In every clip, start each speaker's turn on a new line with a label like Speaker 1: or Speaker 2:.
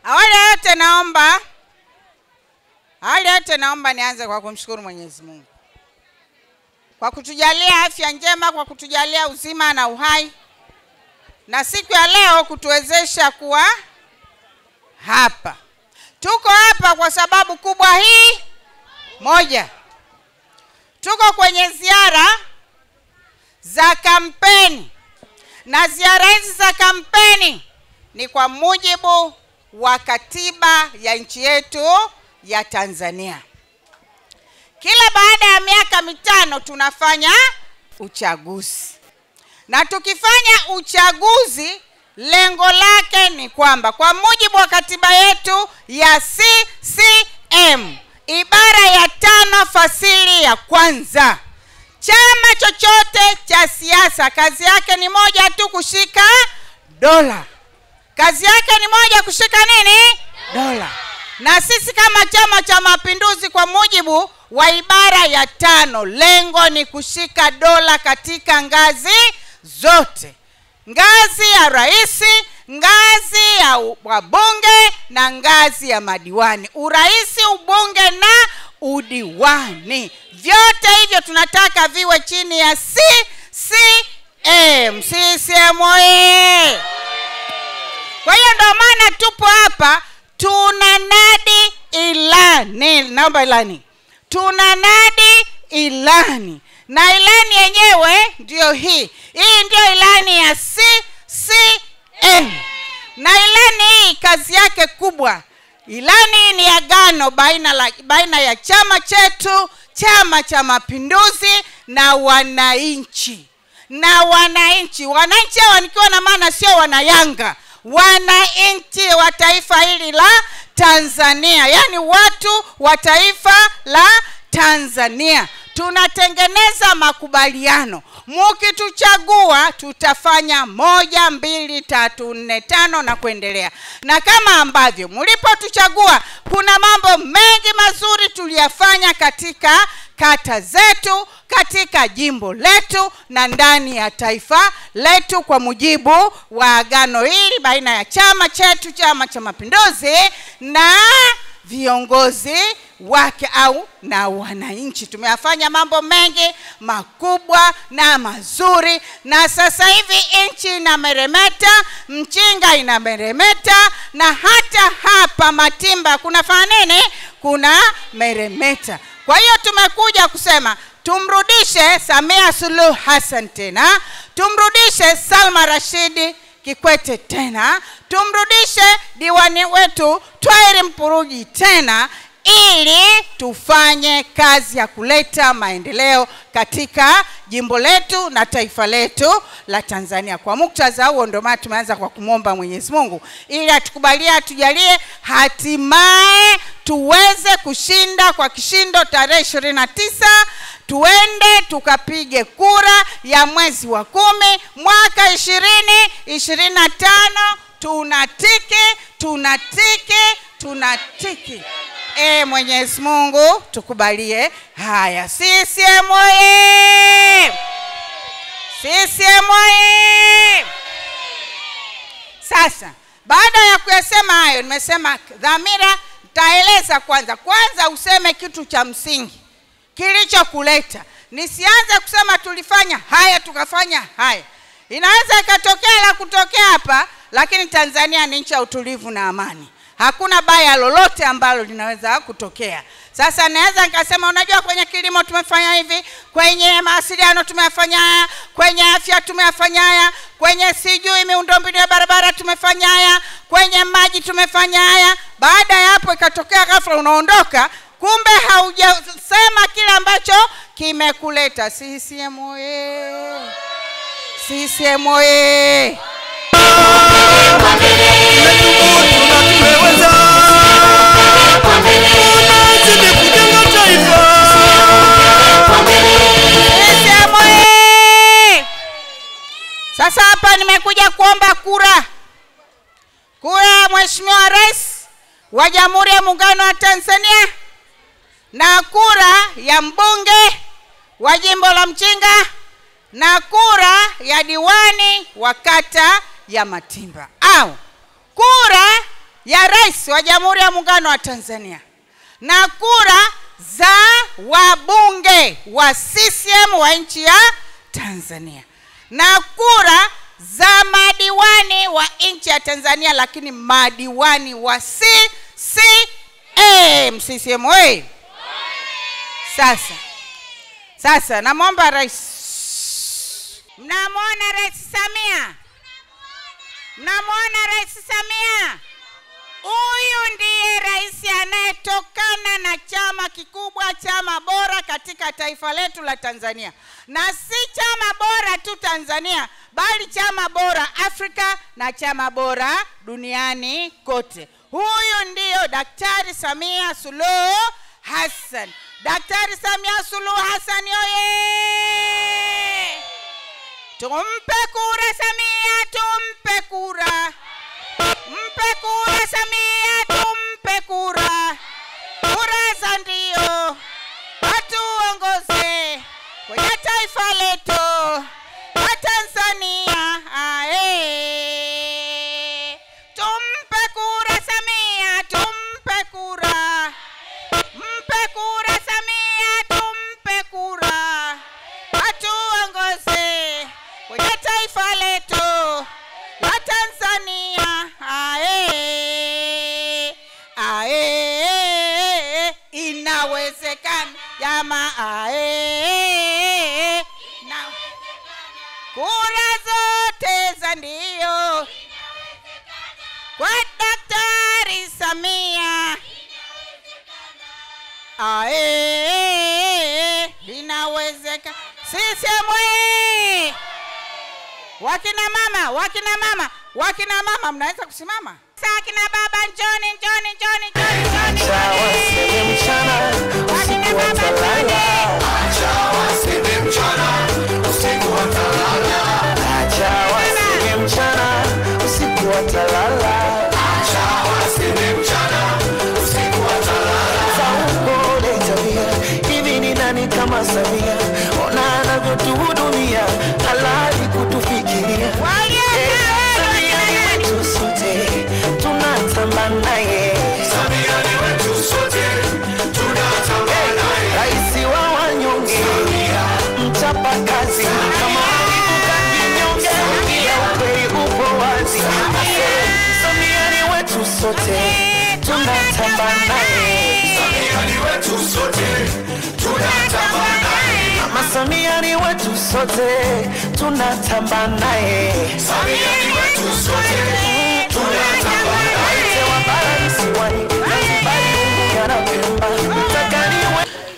Speaker 1: Awali yote naomba nianze kwa kumshukuru Mwenyezi Mungu kwa kutujalia afya njema, kwa kutujalia uzima na uhai, na siku ya leo kutuwezesha kuwa hapa. Tuko hapa kwa sababu kubwa hii moja. Tuko kwenye ziara za kampeni, na ziara hizi za kampeni ni kwa mujibu wa katiba ya nchi yetu ya Tanzania. Kila baada ya miaka mitano tunafanya uchaguzi. Na tukifanya uchaguzi, lengo lake ni kwamba kwa mujibu wa katiba yetu ya CCM ibara ya 5 fasili ya kwanza, chama chochote cha siasa kazi yake ni moja tu, kushika dola. Kazi yake ni moja, kushika nini? Dola. Na sisi kama Chama cha Mapinduzi kwa mujibu wa ibara ya 5, lengo ni kushika dola katika ngazi zote. Ngazi ya rais, ngazi ya wabunge na ngazi ya madiwani. Urais, ubunge na udiwani. Vyote hivyo tunataka viwe chini ya CCM. CCM oye! Kwa hiyo ndio maana tupo hapa, tunanadi ilani. Naomba ilani. Tunanadi ilani. Na ilani yenyewe ndio hii. Hii ndio ilani ya CCM. Na ilani hii kazi yake kubwa. Ilani ni agano baina ya chama chetu, Chama cha Mapinduzi na wananchi. Na wananchi hawa nikiwa na maana sio wanayanga. Wananchi wa taifa hili la Tanzania, yani watu wa taifa la Tanzania. Tunatengeneza makubaliano. Mkituchagua tutafanya 1, 2, 3, 4, 5 na kuendelea. Na kama ambavyo mlipotuchagua, kuna mambo mengi mazuri tuliyafanya katika kata zetu, katika jimbo letu na ndani ya taifa letu kwa mujibu wa agano hili baina ya chama chetu, Chama cha Mapinduzi, na viongozi wake au na wananchi. Tumeyafanya mambo mengi makubwa na mazuri, na sasa hivi nchi inameremeta, Mchinga inameremeta, na hata hapa Matimba kunafanya nini? Kuna meremeta. Kwa hiyo tumekuja kusema tumrudishe Samia Suluhu Hassan tena, tumrudishe Salma Rashidi Kikwete tena, tumrudishe diwani wetu Twairi Mpurugi tena, ili tufanye kazi ya kuleta maendeleo katika jimbo letu na taifa letu la Tanzania. Kwa muktadha huo ndio maana tumeanza kwa kumwomba Mwenyezi Mungu ili atukubalie, atujalie hatimaye tuweze kushinda kwa kishindo tarehe 29, tuende tukapige kura ya mwezi wa 10 mwaka 2025. Tunatiki. Mwenyezi Mungu tukubalie haya. CCM oye! CCM oye! Sasa baada ya kuyasema hayo, nimesema dhamira taeleza kwanza useme kitu cha msingi kilichokuleta. Nisianze kusema tulifanya haya tukafanya haya. Inaweza ikatokea la kutokea hapa, lakini Tanzania ni nchi ya utulivu na amani. Hakuna baya lolote ambalo linaweza kutokea. Sasa naweza nikasema unajua kwenye kilimo tumefanya hivi, kwenye mawasiliano tumefanya haya, kwenye afya tumefanya haya, kwenye sijui miundombinu ya barabara tumefanya haya, kwenye maji tumefanya haya. Baada ya hapo ikatokea ghafla unaondoka, kumbe haujasema kile ambacho kimekuleta. CCM oye! CCM oye! Sasa hapa nimekuja kuomba kura ya Mheshimiwa Rais wa Jamhuri ya Muungano wa Tanzania, na kura ya mbunge wa jimbo la Mchinga, na kura ya diwani wa kata ya Matimba, au kura ya rais wa Jamhuri ya Muungano wa Tanzania na kura za wabunge wa CCM wa nchi ya Tanzania na kura za madiwani wa nchi ya Tanzania, lakini madiwani wa CCM. CCM wewe. Sasa namwomba rais. Mnamwona Rais Samia? Mnamwona Rais Samia? Huyu ndiye rais anayetokana na chama kikubwa, chama bora katika taifa letu la Tanzania. Na si chama bora tu Tanzania, bali chama bora Afrika na chama bora duniani kote. Huyu ndiyo Daktari Samia Suluhu Hassan. Daktari Samia Suluhu Hassan oye! Tumpe kura Samia, tumpe kura. Mpe kura Samia, tumpe kura. Kura za ndio watuongoze kwenye taifa letu la Tanzania. Tumpe kura Samia, tumpe kura. Mpe kura Samia, tumpe kura. Watuongoze kwenye taifa letu la Tanzania. Inawezekana jamaa. Kura zote za ndio kwa Daktari Samia. Inawezekana. CCM oye! Wakina mama mnaweza kusimama? Sasa akina baba njoni. Acha waseme mchana usiku watalala. Acha waseme mchana usiku watalala. Acha waseme mchana usiku watalala. Acha waseme mchana usiku watalala. Sauko tabia hivi ni nani kama Samia? Ona anavyotuhudumia, halali kutufikiria. Tunatamba naye. Samia ni wetu sote, tunatamba naye. Raisi wa wanyonge, mchapa kazi, kama alikuka kinyonge, ya ukweli upo wazi. Samia ni wetu sote, tunatamba naye. Samia ni wetu sote, tunatamba naye. Mama Samia ni wetu sote, tunatamba naye. Samia ni wetu sote, tunatamba naye.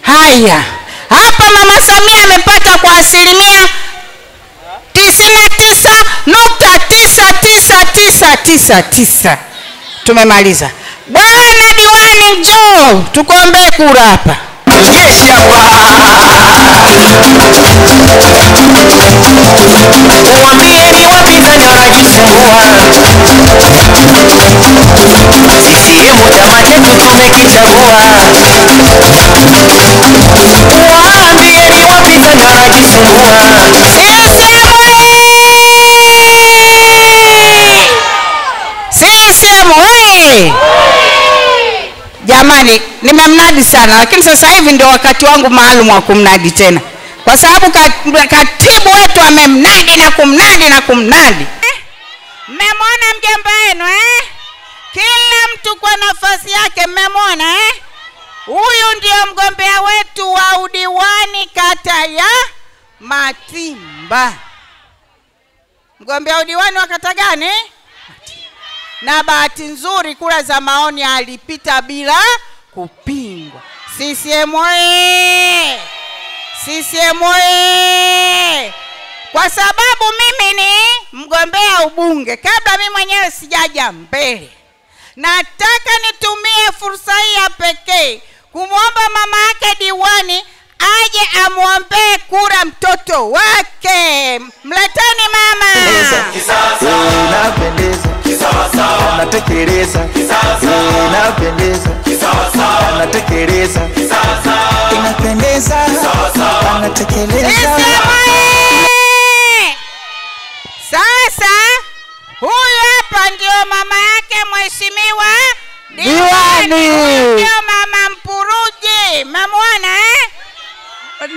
Speaker 1: Haya, hapa Mama Samia amepata kwa 99.99999. Tumemaliza. Bwana diwani njoo, tukuombee kura hapa. Mwambieni wapinzani wanajisumbua. CCM chama chetu tumekichagua. Mwambieni wapinzani wanajisumbua. CCM oye! Jamani, nimemnadi sana, lakini sasa hivi ndio wakati wangu maalum wa kumnadi tena. Kwa sababu katibu wetu amemnadi na kumnadi. Mmemwona mjomba wenu Kila mtu kwa nafasi yake, mmemwona Huyu ndio mgombea wetu wa udiwani kata ya Matimba. Mgombea udiwani wa kata gani? Na bahati nzuri kura za maoni alipita bila kupingwa. CCM oye! CCM oye! Kwa sababu mimi ni mgombea ubunge, kabla mimi mwenyewe sijaja mbele, nataka nitumie fursa hii ya pekee kumwomba mama yake diwani aje amwombee kura mtoto wake. Mleteni mama.
Speaker 2: Inapendeza, anatekeleza. Inapendeza, anatekeleza. Inapendeza, anatekeleza.
Speaker 1: Sasa huyu hapa ndio mama yake Mheshimiwa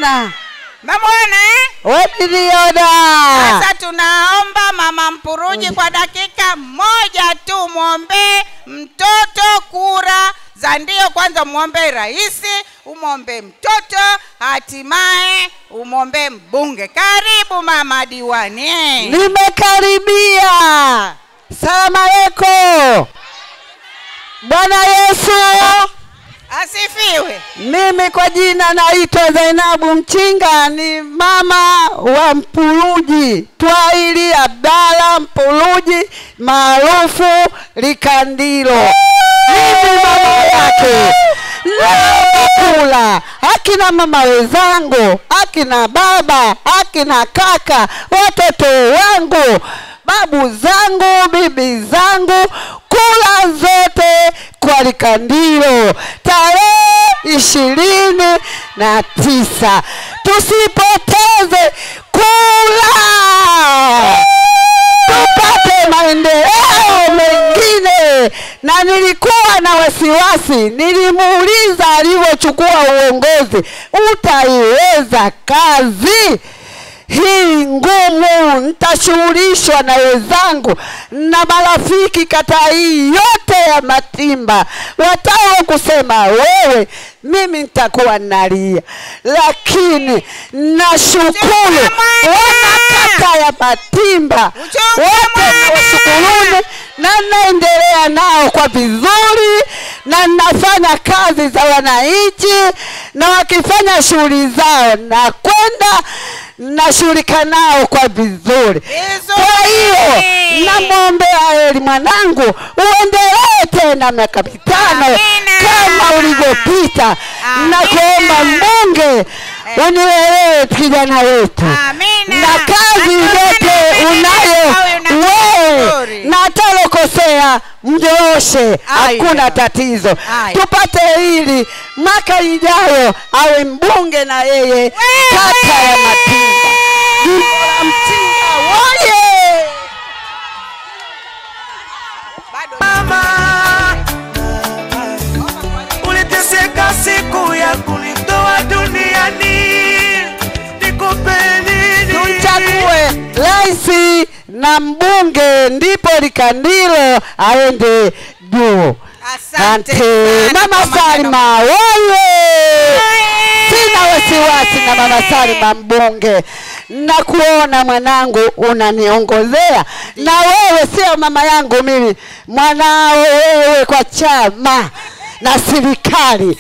Speaker 3: Namuona.
Speaker 1: Namuona
Speaker 3: Webidioda.
Speaker 1: Sasa tunaomba Mama Mpuruji kwa dakika moja tu muombe mtoto kura za ndio. Kwanza muombe rais, umuombe mtoto, hatimaye umuombe mbunge. Karibu mama diwani.
Speaker 3: Nimekaribia. Salamu alaykum. Bwana Yesu
Speaker 1: asifiwe.
Speaker 3: Mimi kwa jina naitwa Zainabu Mchinga, ni mama wa Mpuruji, Twaili Abdalla Mpuruji maarufu Likandilo. Mimi mama yake. Nakula akina mama wenzangu, akina baba, akina kaka, watoto wangu, babu zangu, bibi zangu, kula zote kwa Likandilo tarehe 29. Tusipoteze kula, tupate maendeleo mengine. Na nilikuwa na wasiwasi, nilimuuliza alivyochukua uongozi, utaiweza kazi hii ngumu? Nitashughulishwa na wenzangu na marafiki kata hii yote ya Matimba, watao kusema wewe, mimi nitakuwa nalia, lakini nashukuru wana kata ya Matimba wote, washukuruni na naendelea nao kwa vizuri, na nafanya kazi za wananchi, na wakifanya shughuli zao na kwenda nashughulika nao kwa vizuri. Kwa hiyo namwombea heri mwanangu, uendelee tena miaka 5 kama ulivyopita, na kuomba mbunge unielewe kijana wetu, na kazi zote unayo wewe, na atalokosea mjooshe, hakuna tatizo. Tupate hili mwaka ijayo awe mbunge na yeye kata ya Matimba. Mchinga woye!
Speaker 2: Mama, uliteseka siku ya kunitoa duniani, nikupe nini?
Speaker 3: Tuchague rais na mbunge, ndipo Likandilo aende juu. Asante Mama Salima woye! Sina wasiwasi na Mama Salima mbunge. Na kuona mwanangu unaniongozea, na wewe sio mama yangu mimi, mwanao wewe kwa chama na serikali.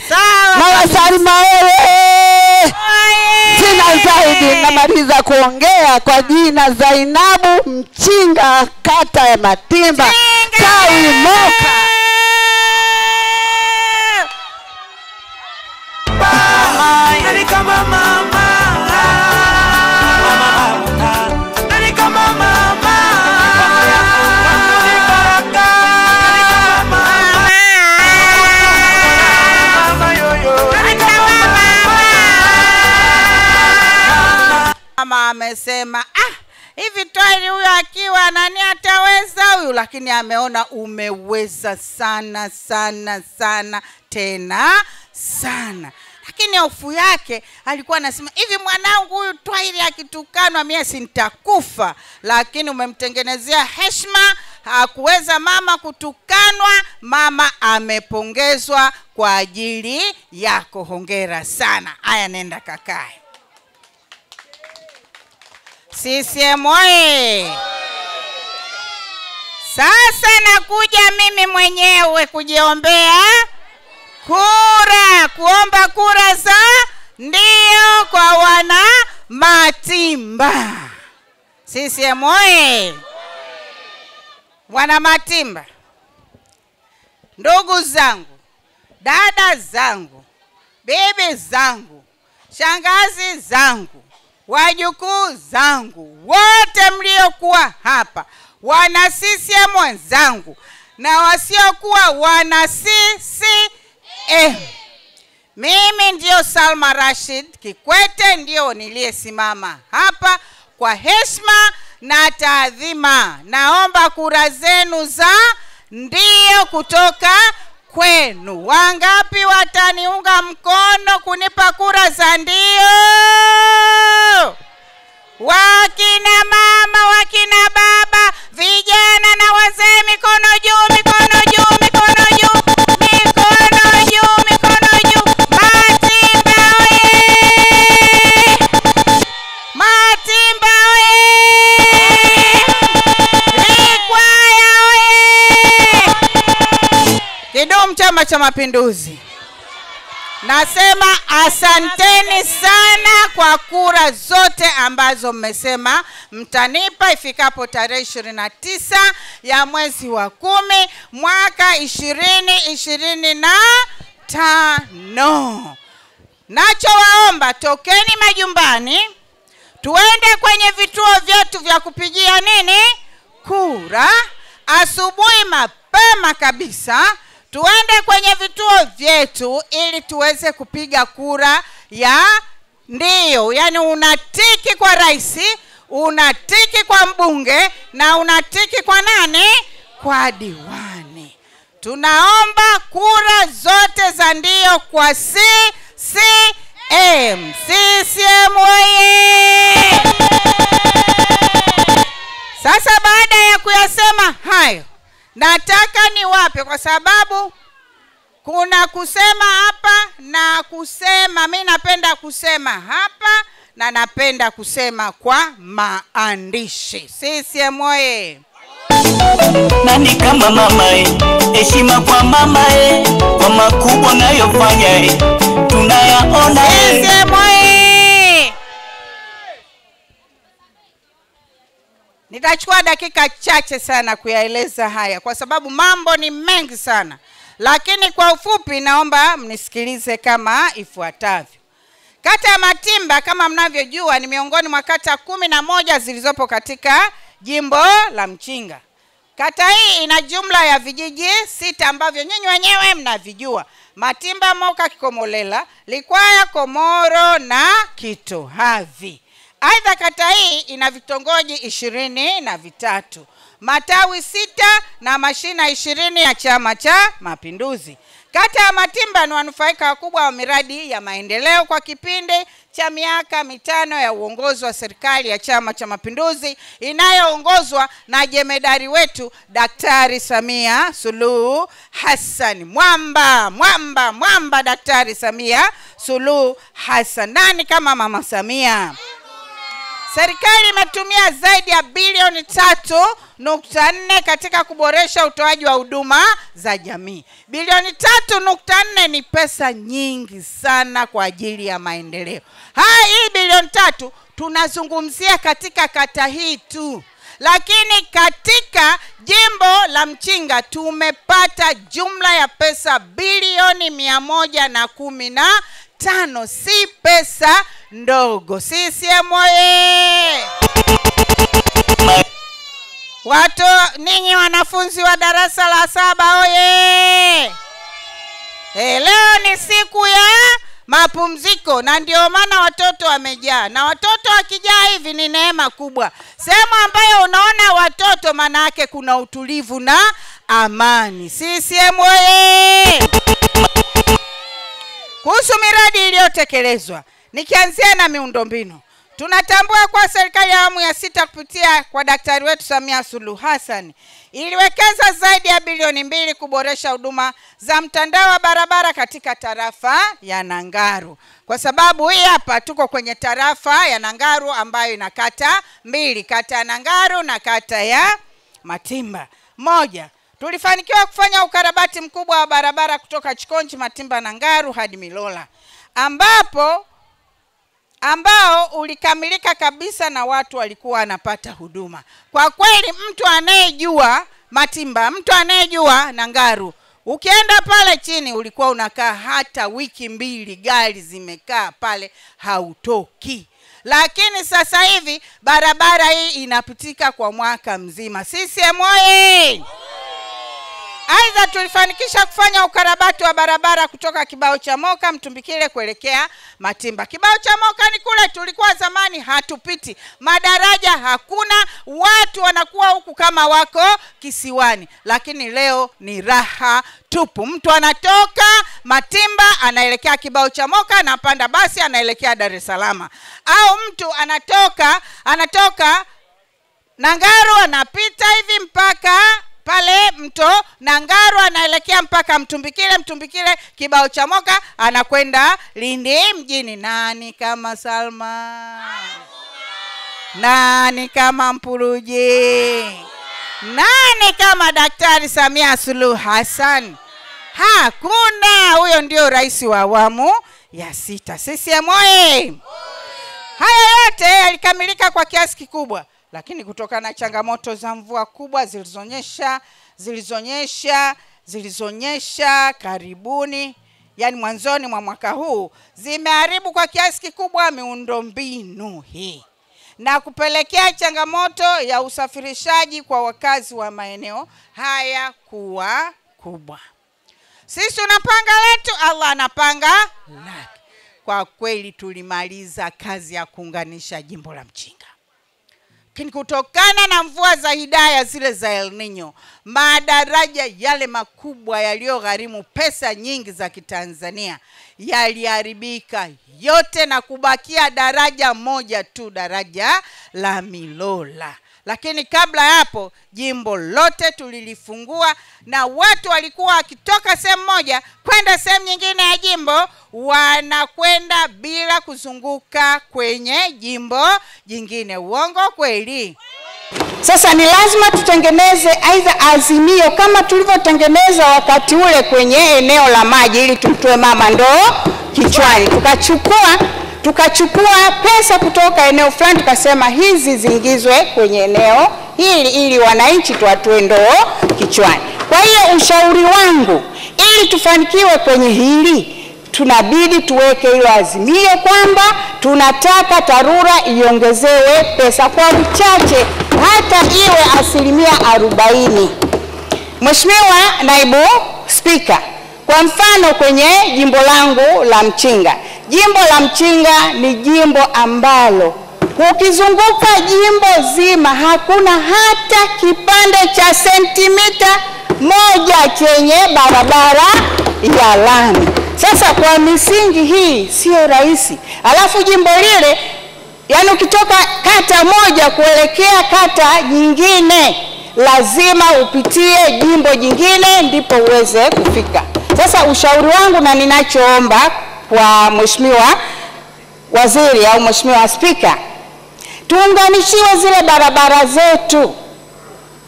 Speaker 3: Mama Salima wewe! Sina zaidi, namaliza kuongea kwa jina Zainabu Mchinga, kata ya Matimba, tawi Moka.
Speaker 2: Nani kama mama, nani kama mama,
Speaker 1: mama amesema hivi Twaili huyo akiwa nani ataweza huyu, lakini ameona umeweza sana sana sana tena sana. Lakini hofu yake alikuwa anasema hivi, mwanangu huyu Twaili akitukanwa mimi si nitakufa, lakini umemtengenezea heshima, hakuweza mama kutukanwa. Mama amepongezwa kwa ajili yako, hongera sana. Haya, nenda kakae. CCM oye! Sasa nakuja mimi mwenyewe kujiombea kura, kuomba kura za ndio kwa wana Matimba. CCM oye! Wana Matimba, ndugu zangu, dada zangu, bibi zangu, shangazi zangu, wajukuu zangu, wote mliokuwa hapa, wana CCM wenzangu na wasiokuwa wana CCM, mimi ndio Salma Rashid Kikwete, ndio niliyesimama hapa kwa heshima na taadhima. Naomba kura zenu za ndio kutoka kwenu. Wangapi wataniunga mkono kunipa kura za ndio? Wakina mama, wakina baba, vijana na wazee, mikono juu, mikono juu, mikono juu, mikono juu, mikono juu. Matimba oye! Matimba oye! Likwaya oye! Kidumu Chama cha Mapinduzi! Nasema asanteni sana kwa kura zote ambazo mmesema mtanipa ifikapo tarehe 29 ya mwezi wa 10 mwaka 2025. Nachowaomba, tokeni majumbani, tuende kwenye vituo vyetu vya kupigia nini? Kura. Asubuhi mapema kabisa tuende kwenye vituo vyetu ili tuweze kupiga kura ya ndio. Yani unatiki kwa rais, unatiki kwa mbunge na unatiki kwa nani? Kwa diwani. Tunaomba kura zote za ndio kwa CCM. CCM oye! Sasa baada ya kuyasema hayo, nataka niwape, kwa sababu kuna kusema hapa na kusema. Mimi napenda kusema hapa na napenda kusema kwa maandishi. CCM oye!
Speaker 2: Nani kama mama heshima kwa mama kwa makubwa nayofanya tunayaona.
Speaker 1: CCM oye! Nitachukua dakika chache sana kuyaeleza haya kwa sababu mambo ni mengi sana. Lakini kwa ufupi naomba mnisikilize kama ifuatavyo. Kata ya Matimba kama mnavyojua ni miongoni mwa kata 11 zilizopo katika jimbo la Mchinga. Kata hii ina jumla ya vijiji 6 ambavyo nyinyi wenyewe mnavijua: Matimba, Moka, Kikomolela, Likwaya, Komoro na Kitohavi. Aidha kata hii ina vitongoji 23, matawi 6 na mashina 20 ya Chama cha Mapinduzi. Kata ya Matimba ni wanufaika wakubwa wa miradi ya maendeleo kwa kipindi cha miaka 5 ya uongozi wa serikali ya Chama cha Mapinduzi inayoongozwa na jemedari wetu Daktari Samia Suluhu Hassan. Mwamba Daktari Samia Suluhu Hassan. Nani kama Mama Samia? Serikali imetumia zaidi ya bilioni 3.4 katika kuboresha utoaji wa huduma za jamii. Bilioni 3.4 ni pesa nyingi sana kwa ajili ya maendeleo. Hii bilioni 3 tunazungumzia katika kata hii tu. Lakini katika jimbo la Mchinga tumepata jumla ya pesa bilioni 115. Si pesa ndogo. CCM oye! Watu ninyi wanafunzi wa darasa la 7 oye! Leo ni siku ya mapumziko na ndio maana watoto wamejaa. Na watoto wakijaa hivi ni neema kubwa. Sehemu ambayo unaona watoto maana yake kuna utulivu na amani. CCM oye! Kuhusu miradi iliyotekelezwa, nikianzia na miundombinu. Tunatambua kwa serikali ya awamu ya 6 kupitia kwa daktari wetu Samia Suluhu Hassan iliwekeza zaidi ya bilioni 2 kuboresha huduma za mtandao wa barabara katika tarafa ya Nangaru. Kwa sababu hii hapa tuko kwenye tarafa ya Nangaru ambayo ina kata 2, kata ya Nangaru na kata ya Matimba. Moja, tulifanikiwa kufanya ukarabati mkubwa wa barabara kutoka Chikonji, Matimba, Nangaru hadi Milola, ambao ulikamilika kabisa na watu walikuwa wanapata huduma. Kwa kweli mtu anayejua Matimba, mtu anayejua Nangaru, ukienda pale chini ulikuwa unakaa hata wiki 2 gari zimekaa pale hautoki. Lakini sasa hivi barabara hii inapitika kwa mwaka mzima. CCM oye! Aidha, tulifanikisha kufanya ukarabati wa barabara kutoka Kibao cha Moka Mtumbikile kuelekea Matimba. Kibao cha Moka ni kule tulikuwa zamani hatupiti, madaraja hakuna, watu wanakuwa huku kama wako kisiwani, lakini leo ni raha tupu. Mtu anatoka Matimba anaelekea Kibao cha Moka, anapanda basi anaelekea Dar es Salaam, au mtu anatoka Nangaru anapita hivi mpaka pale mto Nangaru anaelekea mpaka Mtumbikile Kibao cha Moka anakwenda Lindi mjini. Nani kama Salma? Nani kama Mpuruji? Nani kama Daktari Samia Suluhu Hassan? Hakuna. Huyo ndio rais wa awamu ya 6. CCM oyee! Haya yote yalikamilika kwa kiasi kikubwa, lakini kutokana na changamoto za mvua kubwa zilizonyesha karibuni, yani mwanzoni mwa mwaka huu, zimeharibu kwa kiasi kikubwa miundombinu hii na kupelekea changamoto ya usafirishaji kwa wakazi wa maeneo haya kuwa kubwa. Sisi tunapanga letu, Allah anapanga lake. Kwa kweli tulimaliza kazi ya kuunganisha jimbo la Mchinga. Lakini kutokana na mvua za hidaya zile za El Nino, madaraja yale makubwa yaliyogharimu pesa nyingi za Kitanzania yaliharibika yote na kubakia daraja moja tu, daraja la Milola. Lakini kabla hapo jimbo lote tulilifungua, na watu walikuwa wakitoka sehemu moja kwenda sehemu nyingine ya jimbo wanakwenda bila kuzunguka kwenye jimbo jingine. Uongo kweli?
Speaker 4: Sasa ni lazima tutengeneze aidha azimio kama tulivyotengeneza wakati ule kwenye eneo la maji, ili tumtoe mama ndoo kichwani. Tukachukua pesa kutoka eneo fulani, tukasema hizi ziingizwe kwenye eneo hili ili wananchi tuwatoe ndoo kichwani. Kwa hiyo ushauri wangu, ili tufanikiwe kwenye hili, tunabidi tuweke hilo azimio kwamba tunataka TARURA iongezewe pesa kwa uchache, hata iwe 40%. Mheshimiwa Naibu Spika, kwa mfano kwenye jimbo langu la Mchinga, jimbo la Mchinga ni jimbo ambalo ukizunguka jimbo zima hakuna hata kipande cha sentimita moja chenye barabara ya lami. Sasa kwa misingi hii sio rahisi. Alafu jimbo lile, yani ukitoka kata moja kuelekea kata nyingine, lazima upitie jimbo jingine ndipo uweze kufika. Sasa ushauri wangu na ninachoomba kwa Mheshimiwa Waziri au Mheshimiwa Spika, tuunganishiwe zile barabara zetu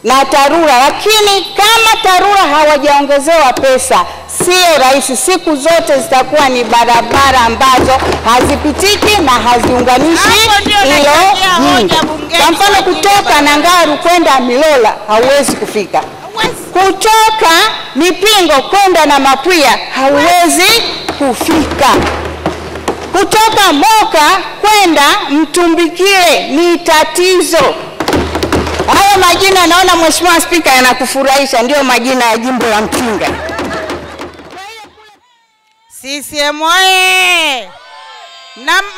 Speaker 4: na TARURA. Lakini kama TARURA hawajaongezewa pesa, sio rahisi. Siku zote zitakuwa ni barabara ambazo hazipitiki na haziunganishi hilo jimbo. Kwa mfano kutoka Nangaru kwenda Milola hauwezi kufika. Kutoka Mipingo kwenda na Mapwia hauwezi kufika. Kutoka Moka kwenda Mtumbikile ni tatizo. Haya majina naona Mheshimiwa Spika yanakufurahisha, ndio majina ya jimbo la Mchinga.
Speaker 1: CCM oyee!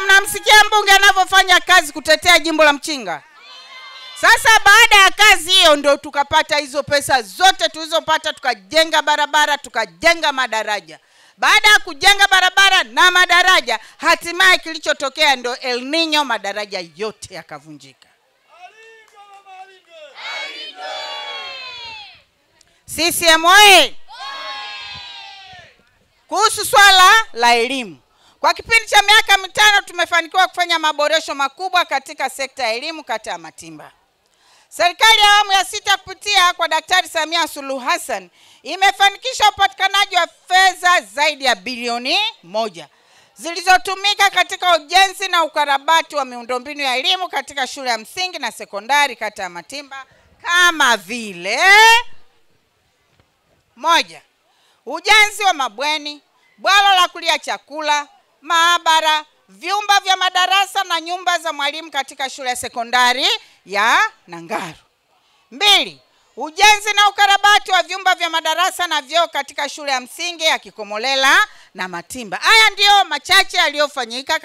Speaker 1: Mnamsikia mbunge anavyofanya kazi kutetea jimbo la Mchinga. Sasa baada ya kazi hiyo ndio tukapata hizo pesa zote tulizopata, tukajenga barabara, tukajenga madaraja. Baada ya kujenga barabara na madaraja, hatimaye kilichotokea ndio El Nino, madaraja yote yakavunjika. CCM oyee! Kuhusu swala la elimu, kwa kipindi cha miaka 5 tumefanikiwa kufanya maboresho makubwa katika sekta ya elimu kata ya Matimba. Serikali ya awamu ya 6 kupitia kwa Daktari Samia Suluhu Hassan imefanikisha upatikanaji wa fedha zaidi ya bilioni 1 zilizotumika katika ujenzi na ukarabati wa miundombinu ya elimu katika shule ya msingi na sekondari kata ya Matimba, kama vile: 1. Ujenzi wa mabweni, bwalo la kulia chakula, maabara, vyumba vya madarasa na nyumba za mwalimu katika shule ya sekondari ya Nangaru. 2. ujenzi na ukarabati wa vyumba vya madarasa na vyoo katika shule ya msingi ya Kikomolela na Matimba. Haya ndio machache yaliyofanyika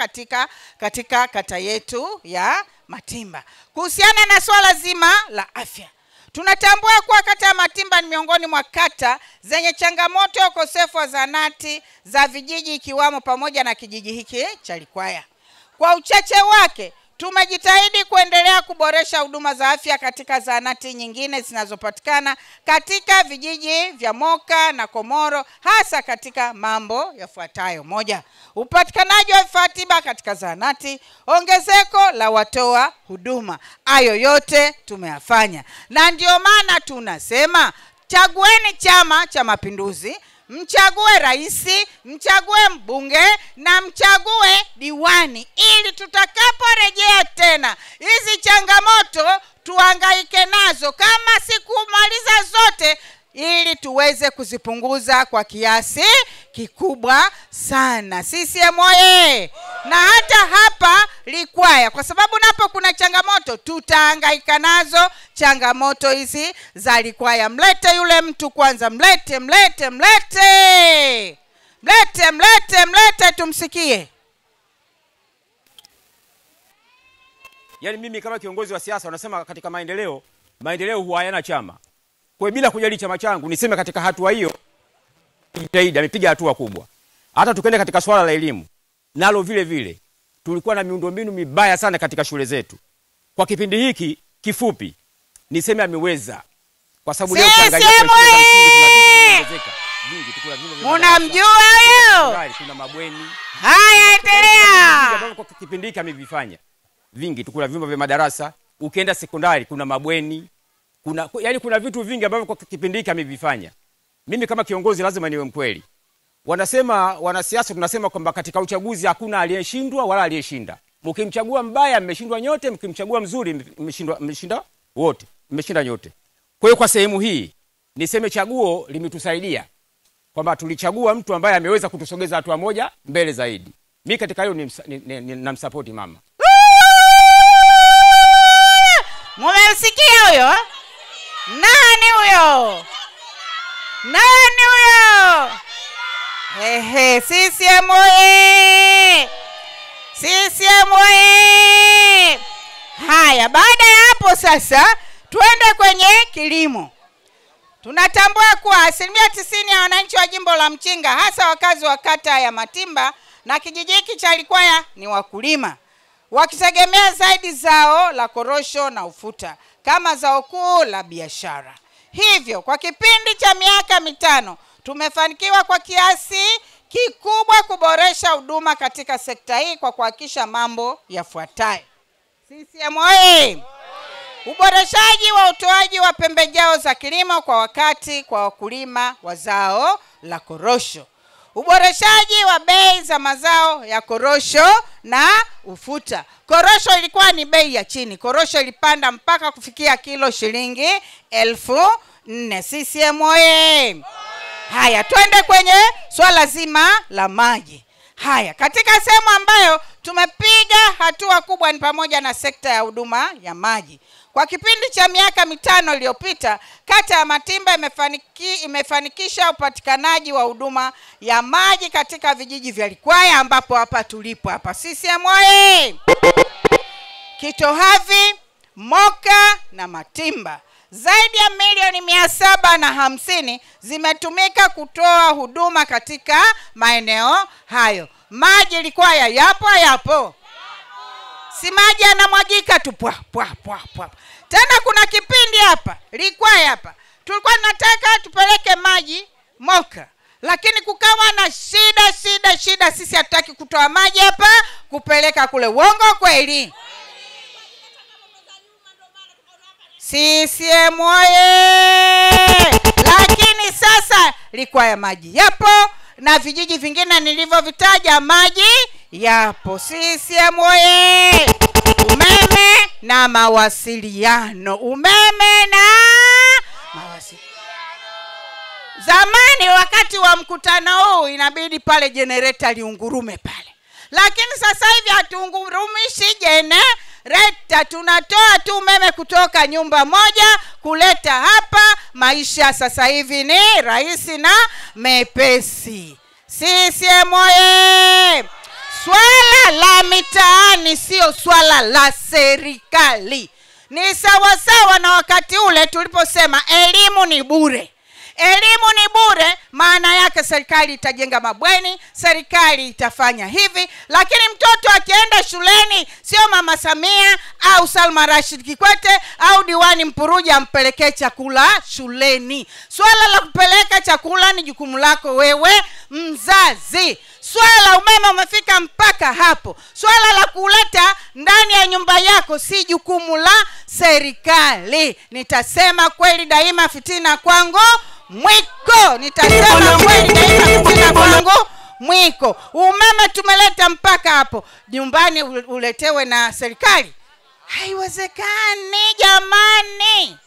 Speaker 1: katika kata yetu ya Matimba. Kuhusiana na swala zima la afya, tunatambua kuwa kata ya Matimba ni miongoni mwa kata zenye changamoto ya ukosefu wa zahanati za vijiji, ikiwamo pamoja na kijiji hiki cha Likwaya. Kwa uchache wake, tumejitahidi kuendelea kuboresha huduma za afya katika zahanati nyingine zinazopatikana katika vijiji vya Moka na Komoro, hasa katika mambo yafuatayo: moja, upatikanaji wa vifaa tiba katika zahanati, ongezeko la watoa huduma. Hayo yote tumeyafanya, na ndio maana tunasema chagueni Chama cha Mapinduzi, mchague rais, mchague mbunge na mchague diwani, ili tutakaporejea tena hizi changamoto tuhangaike nazo kama sikumaliza zote, ili tuweze kuzipunguza kwa kiasi kikubwa sana. CCM oye! Na hata hapa Likwaya, kwa sababu napo kuna changamoto, tutahangaika nazo changamoto hizi za Likwaya. Mlete yule mtu kwanza, mlete tumsikie.
Speaker 5: Yaani mimi kama kiongozi wa siasa wanasema katika maendeleo huwa hayana chama. Kwa bila kujali chama changu, niseme katika hatua hiyo jitahidi amepiga hatua kubwa. Hata tukende katika swala la elimu, nalo vile vile tulikuwa na miundombinu mibaya sana katika shule zetu. Kwa kipindi hiki kifupi niseme ameweza, kwa sababu leo ukiangalia shule za msingi kuna vitu vinaongezeka vingi, tukula vingi.
Speaker 1: Unamjua huyo?
Speaker 5: Kuna mabweni.
Speaker 1: Haya, endelea.
Speaker 5: Kwa kipindi hiki amevifanya vingi, tukula vyumba vya madarasa. Ukienda sekondari kuna mabweni, kuna vitu vingi ambavyo kwa kipindi hiki amevifanya. Mimi kama kiongozi lazima niwe mkweli. Wanasema wanasiasa, tunasema kwamba katika uchaguzi hakuna aliyeshindwa wala aliyeshinda. Mkimchagua mbaya mmeshindwa nyote, mkimchagua mzuri mmeshinda wote, mmeshinda nyote. Kwa hiyo kwa sehemu hii niseme chaguo limetusaidia kwamba tulichagua mtu ambaye ameweza kutusogeza hatua moja mbele zaidi. Mimi katika hiyo namsupport mama.
Speaker 1: Mmesikia huyo? Nani huyo? CCM oye! CCM oye! Haya, baada ya hapo sasa tuende kwenye kilimo. Tunatambua kuwa 90% ya wananchi wa jimbo la Mchinga, hasa wakazi wa kata ya Matimba na kijiji hiki cha Likwaya, ni wakulima, wakitegemea zaidi zao la korosho na ufuta kama zao kuu la biashara. Hivyo kwa kipindi cha miaka 5 tumefanikiwa kwa kiasi kikubwa kuboresha huduma katika sekta hii kwa kuhakikisha mambo yafuatayo. CCM oye! Uboreshaji wa utoaji wa pembejeo za kilimo kwa wakati kwa wakulima wa zao la korosho. Uboreshaji wa bei za mazao ya korosho na ufuta. Korosho ilikuwa ni bei ya chini. Korosho ilipanda mpaka kufikia kilo shilingi 4,000. CCM oye! Haya, twende kwenye swala zima la maji. Haya, katika sehemu ambayo tumepiga hatua kubwa ni pamoja na sekta ya huduma ya maji. Kwa kipindi cha miaka 5 iliyopita, kata ya Matimba imefanikisha upatikanaji wa huduma ya maji katika vijiji vya Likwaya, ambapo hapa tulipo hapa. CCM oye! Kitohavi, Moka na Matimba. Zaidi ya milioni 750 zimetumika kutoa huduma katika maeneo hayo. Maji Likwaya yapo. Si maji yanamwagika tu pwa. Tena kuna kipindi hapa Likwaya hapa tulikuwa tunataka tupeleke maji Moka, lakini kukawa na shida. Sisi hatutaki kutoa maji hapa kupeleka kule. Uongo kweli? CCM oye! Lakini sasa Likwaya maji yapo na vijiji vingine nilivyovitaja maji yapo. CCM oye! Umeme na mawasiliano. Zamani wakati wa mkutano huu inabidi pale generator liungurume pale. Lakini sasa hivi hatuungurumishi generator, tunatoa tu umeme kutoka nyumba moja kuleta hapa maisha sasa hivi ni rahisi na mepesi. CCM oye! Swala la mitaani sio swala la serikali. Ni sawa sawa na wakati ule tuliposema elimu ni bure. Elimu ni bure, maana yake serikali itajenga mabweni, serikali itafanya hivi, lakini mtoto akienda shuleni sio Mama Samia au Salma Rashid Kikwete au Diwani Mpuruja ampelekee chakula shuleni. Swala la kupeleka chakula ni jukumu lako wewe mzazi. Swala umeme umefika mpaka hapo, swala la kuleta ndani ya nyumba yako si jukumu la serikali. Nitasema kweli daima, fitina kwangu mwiko. Nitasema kweli daima, fitina kwangu mwiko. Umeme tumeleta mpaka hapo, nyumbani uletewe na serikali? Haiwezekani jamani.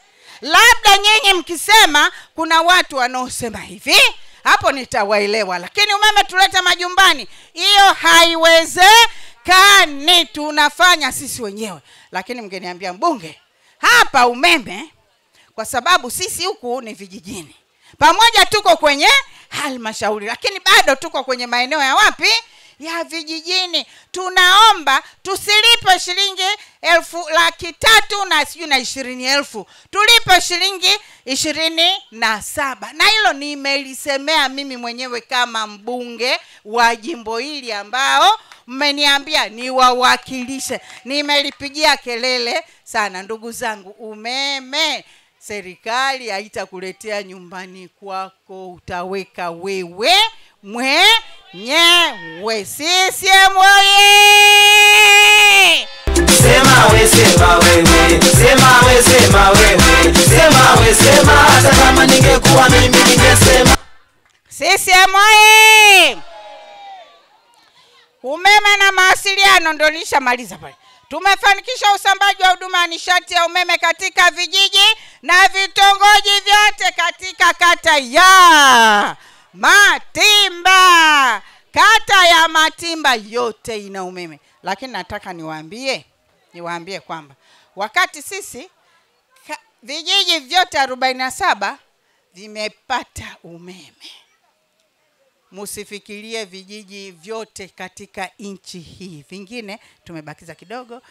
Speaker 1: Labda nyinyi mkisema kuna watu wanaosema hivi, hapo nitawaelewa, lakini umeme tuleta majumbani, hiyo haiwezekani. Tunafanya sisi wenyewe. Lakini mngeniambia mbunge, hapa umeme, kwa sababu sisi huku ni vijijini, pamoja tuko kwenye halmashauri, lakini bado tuko kwenye maeneo ya wapi? Ya vijijini. Tunaomba tusilipe shilingi 320,000, tulipe shilingi 27. Na hilo nimelisemea mimi mwenyewe kama mbunge wa jimbo hili ambao mmeniambia niwawakilishe. Nimelipigia kelele sana. Ndugu zangu, umeme serikali haitakuletea nyumbani kwako, utaweka wewe mwenyewe. CCM oye!
Speaker 6: Sema we, sema wewe, sema we, sema wewe, sema we, sema hata kama ningekuwa mimi ningesema.
Speaker 1: CCM oye! Umeme na mawasiliano ndio nilishamaliza pale. Tumefanikisha usambaji wa huduma ya nishati ya umeme katika vijiji na vitongoji vyote katika kata ya Matimba. Kata ya Matimba yote ina umeme. Lakini nataka niwaambie kwamba wakati sisi vijiji vyote 47 vimepata umeme, musifikirie vijiji vyote katika nchi hii, vingine tumebakiza kidogo.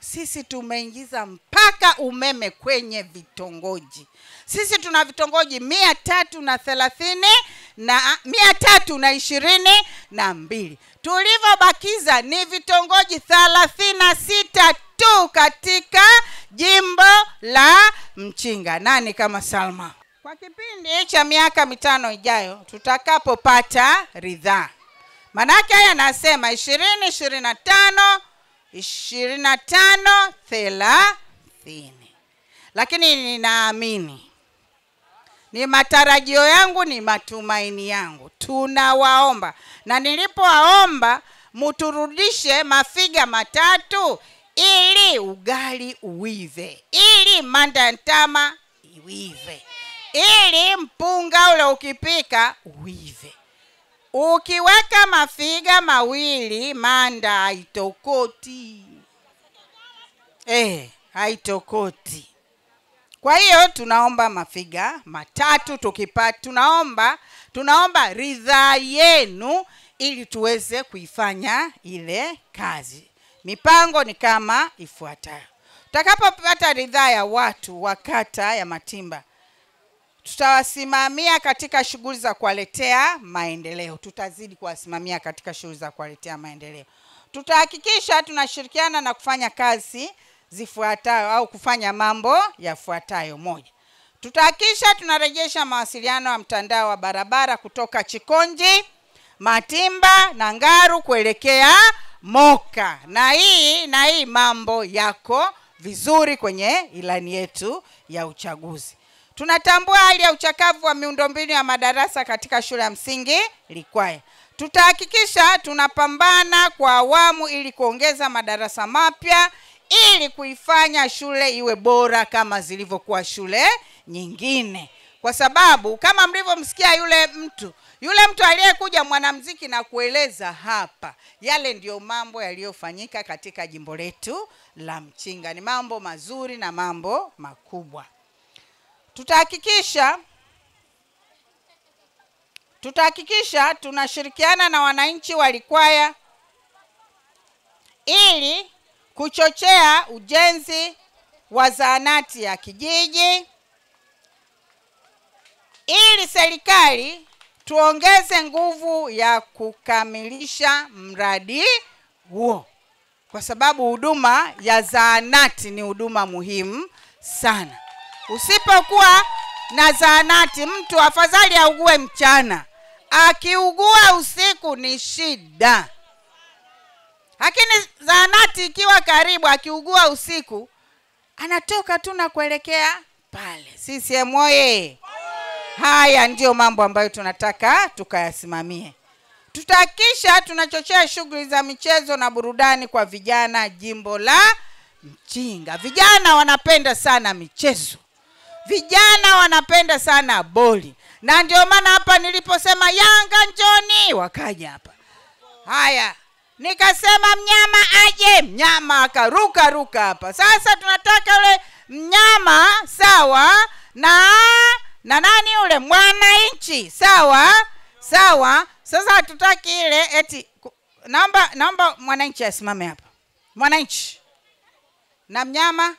Speaker 1: Sisi tumeingiza mpaka umeme kwenye vitongoji. Sisi tuna vitongoji 322. Tulivyobakiza ni vitongoji 36 tu katika jimbo la Mchinga. Nani kama Salma? Kwa kipindi cha miaka 5 ijayo tutakapopata ridhaa. Manake haya nasema 2025 30. Lakini ninaamini, ni matarajio yangu, ni matumaini yangu, tunawaomba, na nilipowaomba muturudishe mafiga 3 ili ugali uive, ili manda ntama iwive, ili mpunga ule ukipika uive. Ukiweka mafiga 2 manda haitokoti. Haitokoti. Kwa hiyo tunaomba mafiga 3 tukipata. Tunaomba ridhaa yenu ili tuweze kuifanya ile kazi. Mipango ni kama ifuatayo. Tutakapopata ridhaa ya watu wa kata ya Matimba, tutawasimamia katika shughuli za kuwaletea maendeleo. Tutazidi kuwasimamia katika shughuli za kuwaletea maendeleo. Tutahakikisha tunashirikiana na kufanya kazi zifuatayo au kufanya mambo yafuatayo. 1. Tutahakikisha tunarejesha mawasiliano ya mtandao wa barabara kutoka Chikonji, Matimba na Ngaru kuelekea Moka. Na hii mambo yako vizuri kwenye ilani yetu ya uchaguzi. Tunatambua hali ya uchakavu wa miundombinu ya madarasa katika shule ya msingi Likwaya. Tutahakikisha tunapambana kwa awamu ili kuongeza madarasa mapya ili kuifanya shule iwe bora kama zilivyokuwa shule nyingine. kwa sababu kama mlivyomsikia yule mtu aliyekuja mwanamuziki na kueleza hapa, yale ndiyo mambo yaliyofanyika katika jimbo letu la Mchinga. Ni mambo mazuri na mambo makubwa. Tutahakikisha tunashirikiana na wananchi wa Likwaya ili kuchochea ujenzi wa zahanati ya kijiji, ili serikali tuongeze nguvu ya kukamilisha mradi huo, kwa sababu huduma ya zahanati ni huduma muhimu sana. Usipokuwa na zahanati, mtu afadhali augue mchana, akiugua usiku ni shida. Lakini zahanati ikiwa karibu, akiugua usiku anatoka tu na kuelekea pale. CCM oye! Haya ndio mambo ambayo tunataka tukayasimamie. Tutahakikisha tunachochea shughuli za michezo na burudani kwa vijana jimbo la Mchinga. Vijana wanapenda sana michezo. Vijana wanapenda sana boli. Na ndio maana hapa niliposema Yanga njoni, wakaja hapa. Haya, nikasema mnyama aje, mnyama akaruka hapa. Sasa tunataka yule mnyama sawa na nani yule mwananchi sawa. Sasa hatutaki ile eti naomba mwananchi asimame hapa. Mwananchi na mnyama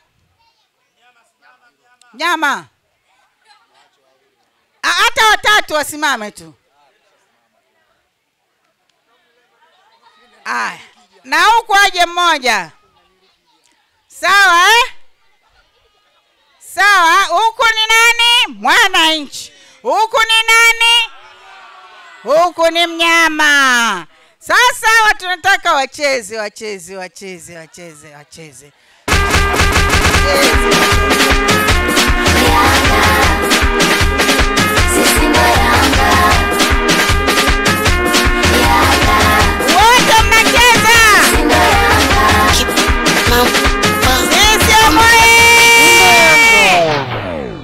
Speaker 1: hata watatu wasimame tu. Aya, na huku aje mmoja. Sawa Sawa, huku ni nani? Mwananchi. Huku ni nani? Huku ni mnyama. Sasa watu nataka wacheze. Wote mnacheza.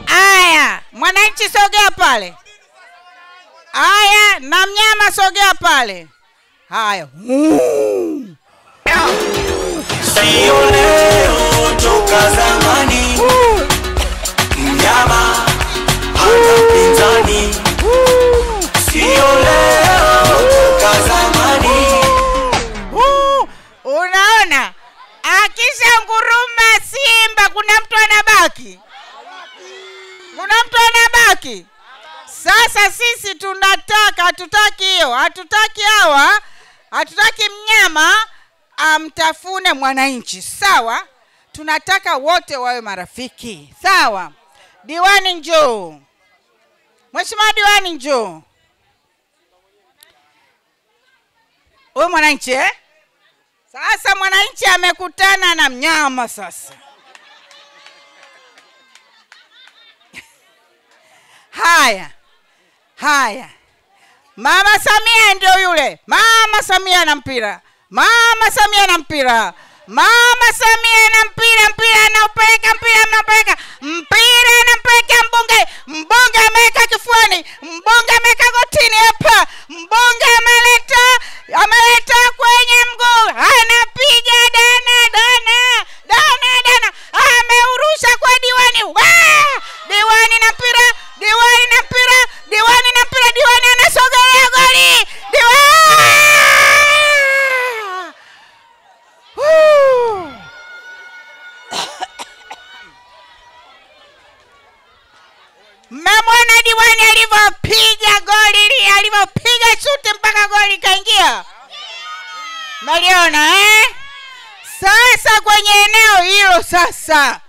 Speaker 1: Aya, mwananchi sogea pale. Aya, na mnyama sogea pale. Haya.
Speaker 2: Sio leo toka zamani. Mnyama hana pinzani. Sio leo toka zamani.
Speaker 1: Unaona? Akisha nguruma simba kuna mtu anabaki. Sasa sisi tunataka, hatutaki hiyo, hatutaki hawa, hatutaki mnyama amtafune mwananchi. Sawa? Tunataka wote wawe marafiki. Sawa? Diwani njoo. Mheshimiwa diwani njoo. Wewe mwananchi Sasa mwananchi amekutana na mnyama sasa. Haya. Mama Samia ndio yule. Mama Samia na mpira. Mama Samia anaupeleka mpira anampeleka mbunge ameweka kifuani, mbunge ameweka gotini hapa, mbunge ameleta kwenye mguu, anapiga dana, ameurusha kwa diwani. Diwani na mpira, diwani anasogelea goli. Mmemwona diwani alivyopiga goli, alivyopiga shuti mpaka goli kaingia. Maliona Sasa kwenye eneo hilo sasa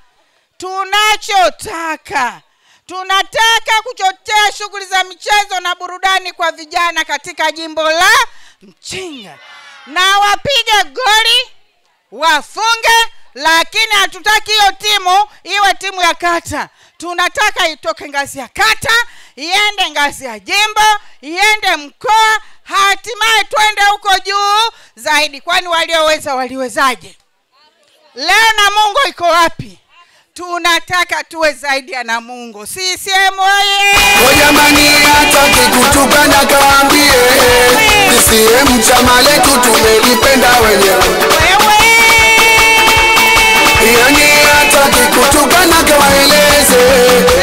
Speaker 1: tunataka kuchochea shughuli za michezo na burudani kwa vijana katika jimbo la Mchinga. Na wapige goli, wafunge, lakini hatutaki hiyo timu iwe timu ya kata. Tunataka itoke ngazi ya kata, iende ngazi ya jimbo, iende mkoa, hatimaye twende huko juu zaidi. Kwani walioweza waliwezaje? Leo Namungo iko wapi? tunataka tuwe zaidi ya Namungo. CCM oye!
Speaker 7: Jamani hataki kutukana kaambie. CCM chama letu tumelipenda wenyewe. Yani hataki kutukana kawaeleze.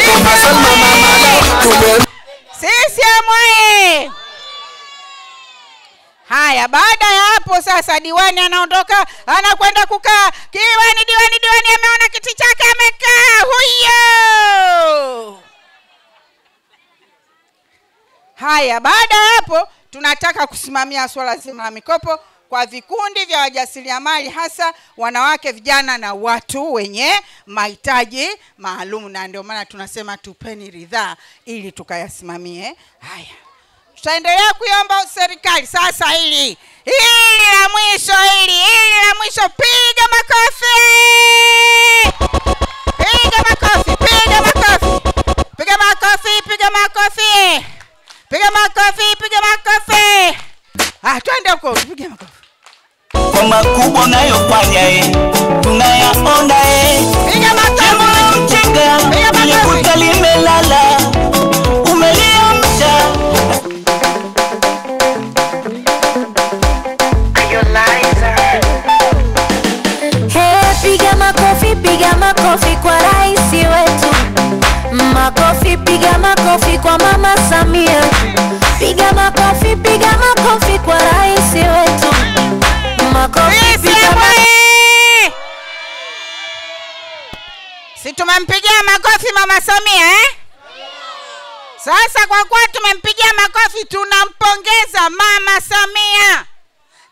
Speaker 7: Mama Salma mama leo
Speaker 1: CCM oye! Haya, baada ya hapo sasa diwani anaondoka, anakwenda kukaa. Diwani ameona kiti chake amekaa. Huyo! Haya, baada ya hapo tunataka kusimamia swala zima la mikopo kwa vikundi vya wajasiriamali, hasa wanawake, vijana na watu wenye mahitaji maalum, na ndio maana tunasema tupeni ridhaa ili tukayasimamie haya. Tutaendelea kuiomba serikali sasa hili la mwisho, hili la mwisho. Piga makofi! Piga makofi! Piga makofi! Piga makofi! Piga makofi! Piga makofi! Piga makofi! Twende huko, piga makofi.
Speaker 2: Kwa makubwa unayofanya tunayaona
Speaker 1: Piga makofi!
Speaker 2: Mchenga
Speaker 1: Piga makofi!
Speaker 2: Kuta limelala umeliamsha.
Speaker 8: Piga makofi kwa rais wetu. Makofi, piga makofi kwa Mama Samia. Piga makofi kwa rais wetu. Makofi, piga makofi.
Speaker 1: Si tumempigia makofi Mama Samia Sasa kwa kuwa tumempigia makofi, tunampongeza Mama Samia.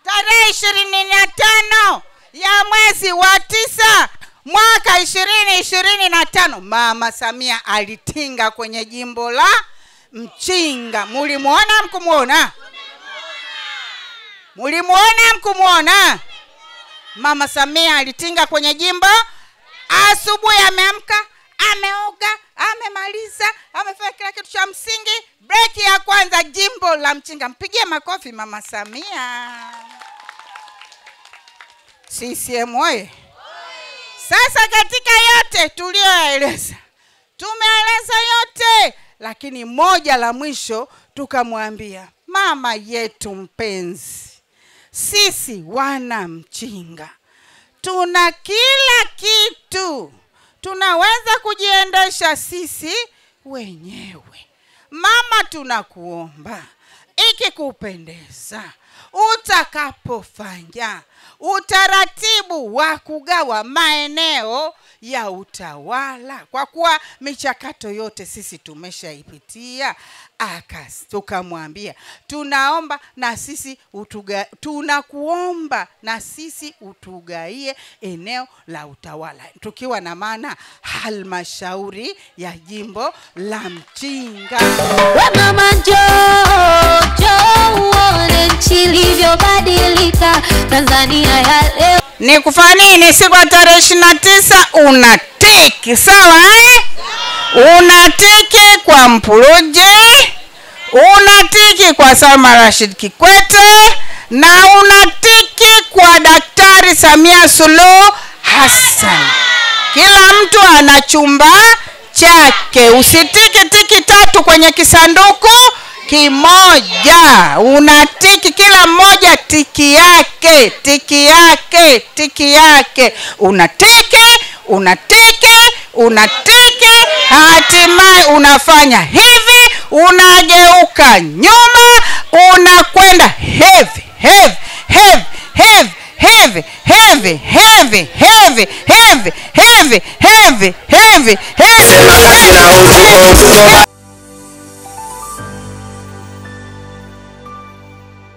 Speaker 1: Tarehe 25 ya mwezi wa 9 mwaka 2025 Mama Samia alitinga kwenye jimbo la Mchinga. Mulimuona mkumuona? Mulimuona mkumuona? Mama Samia alitinga kwenye jimbo. Asubuhi ameamka, ameoga, amemaliza, amefanya kila kitu cha msingi. Break ya kwanza jimbo la Mchinga. Mpigie makofi Mama Samia. CCM oye! Sasa katika yote tulioeleza, tumeeleza yote, lakini moja la mwisho tukamwambia mama yetu mpenzi, sisi wana Mchinga tuna kila kitu, tunaweza kujiendesha sisi wenyewe. Mama, tunakuomba ikikupendeza, utakapofanya utaratibu wa kugawa maeneo ya utawala, kwa kuwa michakato yote sisi tumeshaipitia, tukamwambia tunaomba na sisi tunakuomba na sisi utugaie eneo la utawala, tukiwa na maana halmashauri ya jimbo la Mchinga.
Speaker 8: We mama njoo uone nchi ilivyobadilika, Tanzania ya leo.
Speaker 1: Ni kufanya nini siku ya tarehe 29? Unatiki, sawa Unatiki kwa Mpuluje, unatiki kwa Salma Rashid Kikwete, na unatiki kwa Daktari Samia Suluhu Hassan. Kila mtu ana chumba chake. Usitiki tiki 3 kwenye kisanduku kimoja. Unatiki kila mmoja tiki yake, tiki yake, tiki yake. Unatiki, hatimaye unafanya hivi, unageuka nyuma, unakwenda heavy. Heavy.